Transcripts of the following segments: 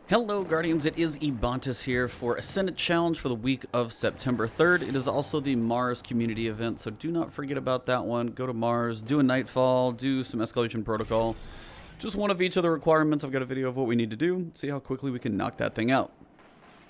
Hello Guardians, it is Ebontis here for Ascendant Challenge for the week of September 3rd. It is also the Mars community event, so do not forget about that one. Go to Mars, do a Nightfall, do some Escalation Protocol. Just one of each of the requirements. I've got a video of what we need to do, see how quickly we can knock that thing out.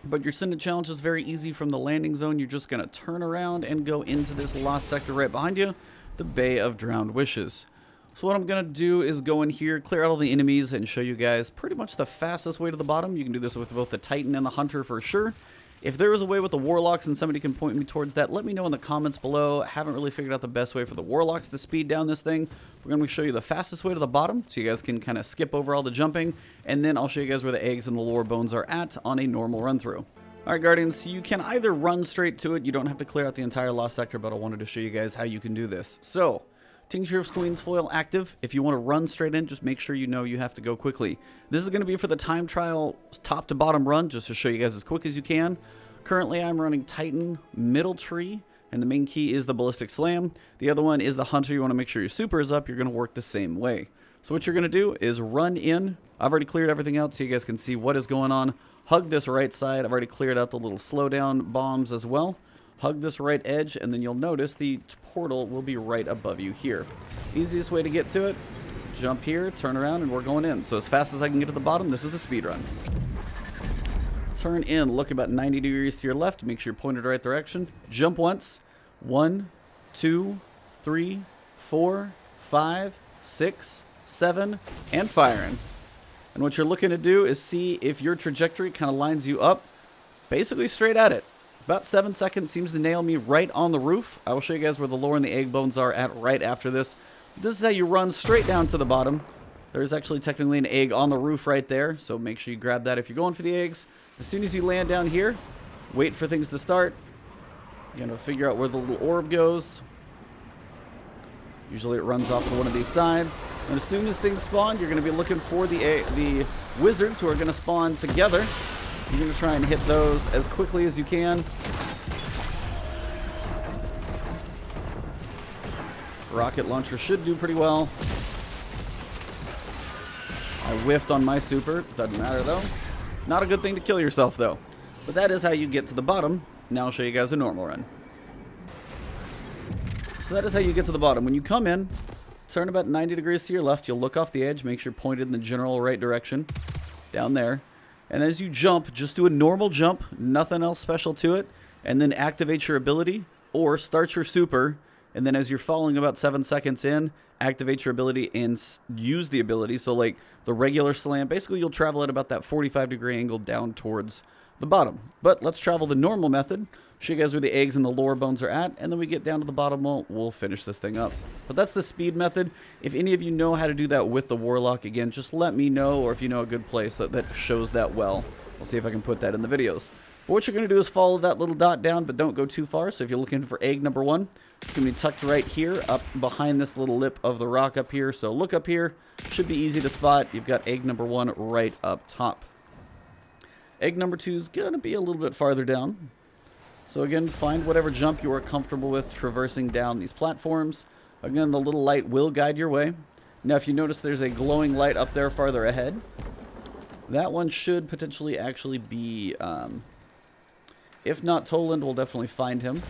But your Ascendant Challenge is very easy from the landing zone. You're just going to turn around and go into this lost sector right behind you, the Bay of Drowned Wishes. So what I'm going to do is go in here, clear out all the enemies, and show you guys pretty much the fastest way to the bottom. You can do this with both the Titan and the Hunter for sure. If there is a way with the Warlocks and somebody can point me towards that, let me know in the comments below. I haven't really figured out the best way for the Warlocks to speed down this thing. We're going to show you the fastest way to the bottom, so you guys can kind of skip over all the jumping, and then I'll show you guys where the eggs and the lore bones are at on a normal run-through. Alright Guardians, you can either run straight to it, you don't have to clear out the entire lost sector, but I wanted to show you guys how you can do this. So, Tincture of Queen's Foil active. If you want to run straight in, just make sure you know you have to go quickly. This is going to be for the time trial top to bottom run, just to show you guys as quick as you can. Currently, I'm running Titan middle tree, and the main key is the Ballistic Slam. The other one is the Hunter. You want to make sure your super is up. You're going to work the same way. So what you're going to do is run in. I've already cleared everything out so you guys can see what is going on. Hug this right side. I've already cleared out the little slowdown bombs as well. Hug this right edge, and then you'll notice the portal will be right above you here. Easiest way to get to it, jump here, turn around, and we're going in. So as fast as I can get to the bottom, this is the speed run. Turn in, look about 90 degrees to your left, make sure you're pointed the right direction. Jump once. 1, 2, 3, 4, 5, 6, 7, and firing. And what you're looking to do is see if your trajectory kind of lines you up, basically straight at it. About 7 seconds seems to nail me right on the roof. I will show you guys where the lore and the egg bones are at right after this. This is how you run straight down to the bottom. There's actually technically an egg on the roof right there, so make sure you grab that if you're going for the eggs. As soon as you land down here, wait for things to start. You're going to figure out where the little orb goes. Usually it runs off to one of these sides. And as soon as things spawn, you're going to be looking for the wizards who are going to spawn together. You're going to try and hit those as quickly as you can. Rocket launcher should do pretty well. I whiffed on my super. Doesn't matter though. Not a good thing to kill yourself though. But that is how you get to the bottom. Now I'll show you guys a normal run. So that is how you get to the bottom. When you come in, turn about 90 degrees to your left. You'll look off the edge. Make sure you're pointed in the general right direction. Down there. And as you jump, just do a normal jump, nothing else special to it, and then activate your ability, or start your super, and then as you're falling about 7 seconds in, activate your ability and use the ability. So like the regular slam, basically you'll travel at about that 45-degree angle down towards the bottom. But let's travel the normal method, show you guys where the eggs and the lore bones are at, and then we get down to the bottom, we'll finish this thing up. But that's the speed method. If any of you know how to do that with the Warlock, again, just let me know, or if you know a good place that shows that well. I'll see if I can put that in the videos. But what you're going to do is follow that little dot down, but don't go too far. So if you're looking for egg number 1, it's going to be tucked right here, up behind this little lip of the rock up here. So look up here. Should be easy to spot. You've got egg number 1 right up top. Egg number 2 is going to be a little bit farther down. So again, find whatever jump you are comfortable with traversing down these platforms. Again, the little light will guide your way. Now, if you notice there's a glowing light up there farther ahead, that one should potentially actually be, if not Toland, we'll definitely find him.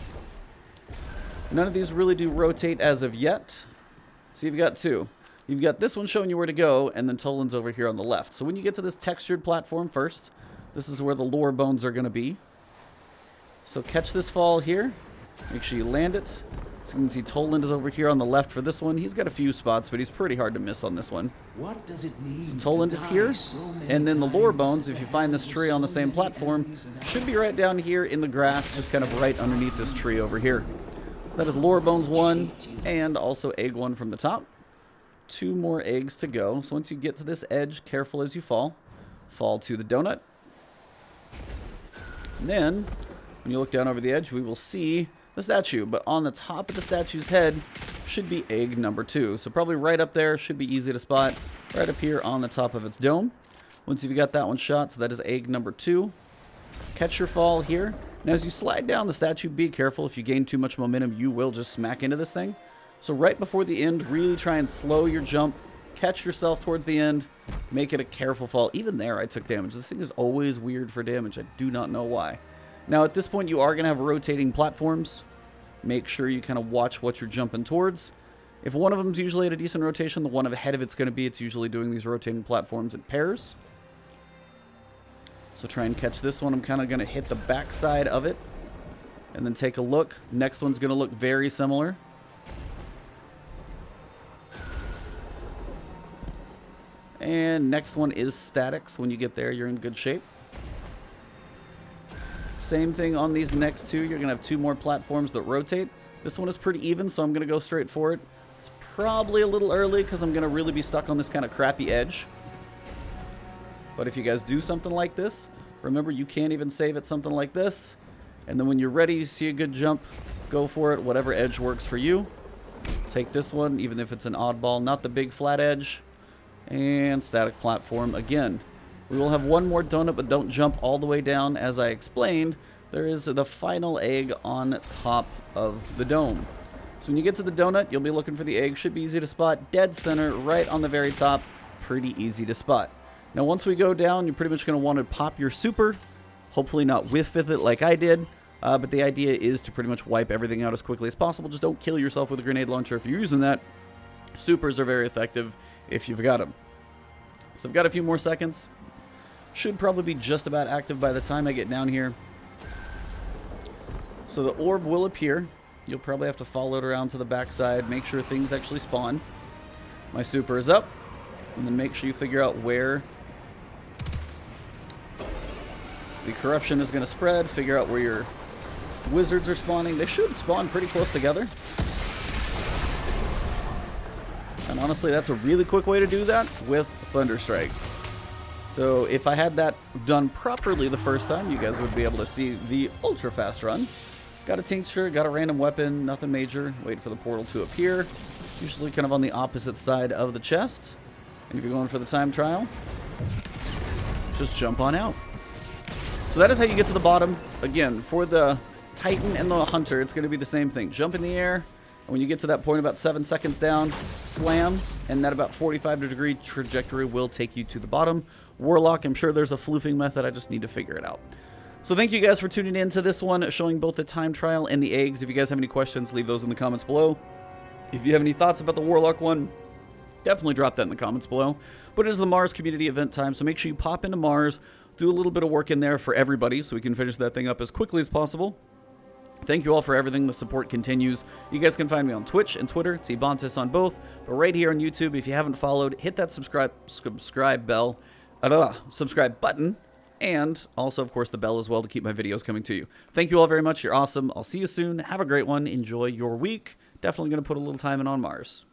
None of these really do rotate as of yet. So you've got 2. You've got this one showing you where to go, and then Toland's over here on the left. So when you get to this textured platform first, this is where the lore bones are going to be. So catch this fall here. Make sure you land it. So you can see Toland is over here on the left for this one. He's got a few spots, but he's pretty hard to miss on this one. What does it mean? So Toland is here. And then the lore bones, if you find this tree on the same platform, should be right down here in the grass, just kind of right underneath this tree over here. So that is lore bones 1 and also egg 1 from the top. 2 more eggs to go. So once you get to this edge, careful as you fall. Fall to the donut. And then when you look down over the edge, we will see the statue, but on the top of the statue's head should be egg number 2. So probably right up there, should be easy to spot, right up here on the top of its dome. Once you've got that one shot, so that is egg number 2. Catch your fall here. Now as you slide down the statue, be careful. If you gain too much momentum, you will just smack into this thing. So right before the end, really try and slow your jump catch yourself towards the end. Make it a careful fall. Even there, I took damage. This thing is always weird for damage. I do not know why. Now, at this point, you are going to have rotating platforms. Make sure you kind of watch what you're jumping towards. If one of them is usually at a decent rotation, the one ahead of it's going to be, it's usually doing these rotating platforms in pairs. So try and catch this one. I'm kind of going to hit the back side of it and then take a look. Next one's going to look very similar. And next one is static, so when you get there, you're in good shape. Same thing on these next two. You're going to have two more platforms that rotate. This one is pretty even, so I'm going to go straight for it. It's probably a little early because I'm going to really be stuck on this kind of crappy edge. But if you guys do something like this, remember you can't even save at something like this. And then when you're ready, you see a good jump, go for it. Whatever edge works for you. Take this one, even if it's an oddball, not the big flat edge. And static platform again. We will have one more donut, but don't jump all the way down. As I explained, there is the final egg on top of the dome. So when you get to the donut, you'll be looking for the egg. Should be easy to spot. Dead center, right on the very top. Pretty easy to spot. Now, once we go down, you're pretty much going to want to pop your super. Hopefully not whiff with it like I did. But the idea is to pretty much wipe everything out as quickly as possible. Just don't kill yourself with a grenade launcher if you're using that. Supers are very effective if you've got them. So I've got a few more seconds. Should probably be just about active by the time I get down here. So the orb will appear. You'll probably have to follow it around to the backside. Make sure things actually spawn. My super is up. And then make sure you figure out where the corruption is going to spread. Figure out where your wizards are spawning. They should spawn pretty close together. And honestly, that's a really quick way to do that with Thunderstrike. So if I had that done properly the first time, you guys would be able to see the ultra fast run. Got a tincture, got a random weapon, nothing major. Wait for the portal to appear. Usually kind of on the opposite side of the chest. And if you're going for the time trial, just jump on out. So that is how you get to the bottom. Again, for the Titan and the Hunter, it's going to be the same thing. Jump in the air, and when you get to that point about 7 seconds down, slam, and that about 45-degree trajectory will take you to the bottom. Warlock, I'm sure there's a floofing method. I just need to figure it out. So thank you guys for tuning in to this one, showing both the time trial and the eggs. If you guys have any questions, leave those in the comments below. If you have any thoughts about the Warlock one, definitely drop that in the comments below. But it is the Mars community event time, so make sure you pop into Mars, do a little bit of work in there for everybody so we can finish that thing up as quickly as possible. Thank you all for everything. The support continues. You guys can find me on Twitch and Twitter. It's Ebontis on both. But right here on YouTube, if you haven't followed, hit that subscribe button. And also, of course, the bell as well to keep my videos coming to you. Thank you all very much. You're awesome. I'll see you soon. Have a great one. Enjoy your week. Definitely going to put a little time in on Mars.